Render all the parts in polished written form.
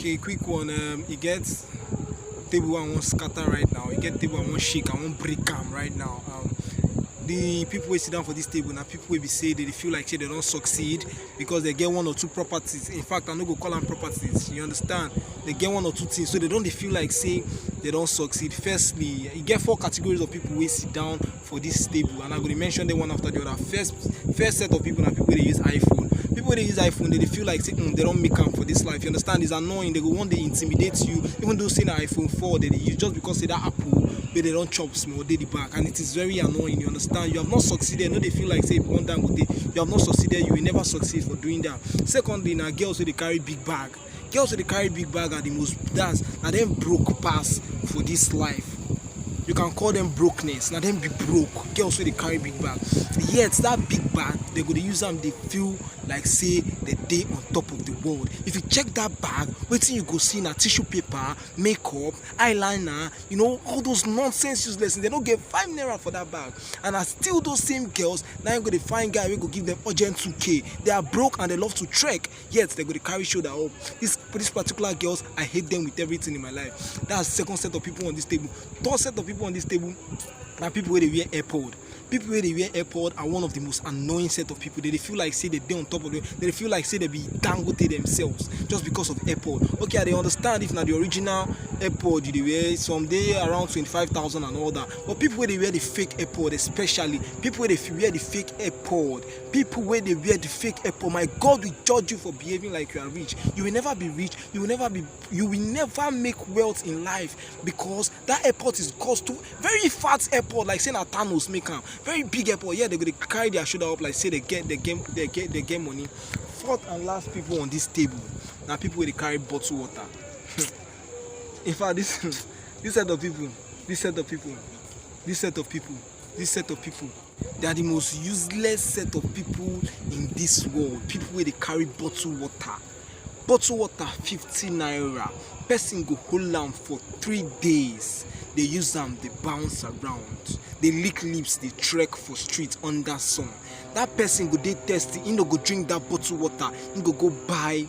Okay, quick one. You get table I want scatter right now. You get table I want shake. I want break am right now. The people who sit down for this table now, people will be say they feel like say they don't succeed because they get one or two properties. In fact, I'm not gonna call them properties. You understand? They get one or two things, so they don't feel like say they don't succeed. Firstly, you get 4 categories of people who sit down for this table, and I'm gonna mention them one after the other. First set of people are people they use iPhone. People they use iPhone, they feel like say, they don't make up for this life. You understand? It's annoying. They go one day intimidate you, even though saying an iPhone 4 they use just because say that Apple, but they don't chop small, they the back, and it is very annoying. You understand? You have not succeeded. No, they feel like say one down with you have not succeeded. You will never succeed for doing that. Secondly, now girls who they carry big bag. Girls who they carry big bag are the most that's now them broke pass for this life. You can call them brokenness. Now them be broke. Girls who they carry big bag. Yet that big bag, they go to use them. They feel like say the day on top of the world. If you check that bag, waiting you go see na tissue paper, makeup, eyeliner, you know all those nonsense useless. They don't get 5 naira for that bag. And are still those same girls now you go to find guy we go give them urgent 2K. They are broke and they love to trek. Yet they go to carry shoulder up. This particular girls, I hate them with everything in my life. That's the second set of people on this table. Third set of people on this table are people where they wear AirPod. People where they wear AirPod are one of the most annoying set of people. They feel like say they on top of them. They feel like say they be dangote themselves just because of AirPod. Okay, they understand if not the original AirPod they wear someday around 25,000 and all that. But people where they wear the fake AirPod, especially people where they wear the fake AirPod, people where they wear the fake AirPod, my God will judge you for behaving like you are rich. You will never be rich. You will never make wealth in life because that AirPod is cost to very fat AirPod like saying Thanos make them. Very big airport, yeah, they're gonna carry their shoulder up like say they get money. Fourth and last people on this table now people where they carry bottled water. In fact, this set of people, they are the most useless set of people in this world. People where they carry bottled water. Bottled water 50 naira. Person go hold them for 3 days. They use them, they bounce around. They lick lips, they trek for streets under sun. That person go they thirsty, he no go drink that bottled water. He go buy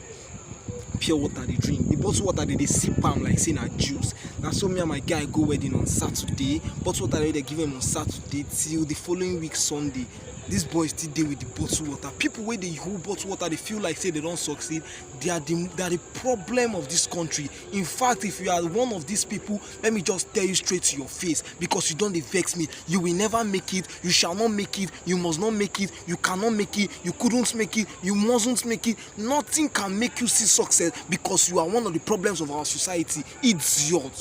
pure water they drink. The bottled water they sip am like saying a juice. Now so me and my guy go wedding on Saturday. Bottled water they give him on Saturday till the following week Sunday. This boy still deal with the bottled water. People where they hold bottled water, they feel like say they don't succeed. They are the problem of this country. In fact, if you are one of these people, let me just tell you straight to your face, because you don't vex me. You will never make it. You shall not make it. You must not make it. You cannot make it. You couldn't make it. You mustn't make it. Nothing can make you see success because you are one of the problems of our society. It's yours.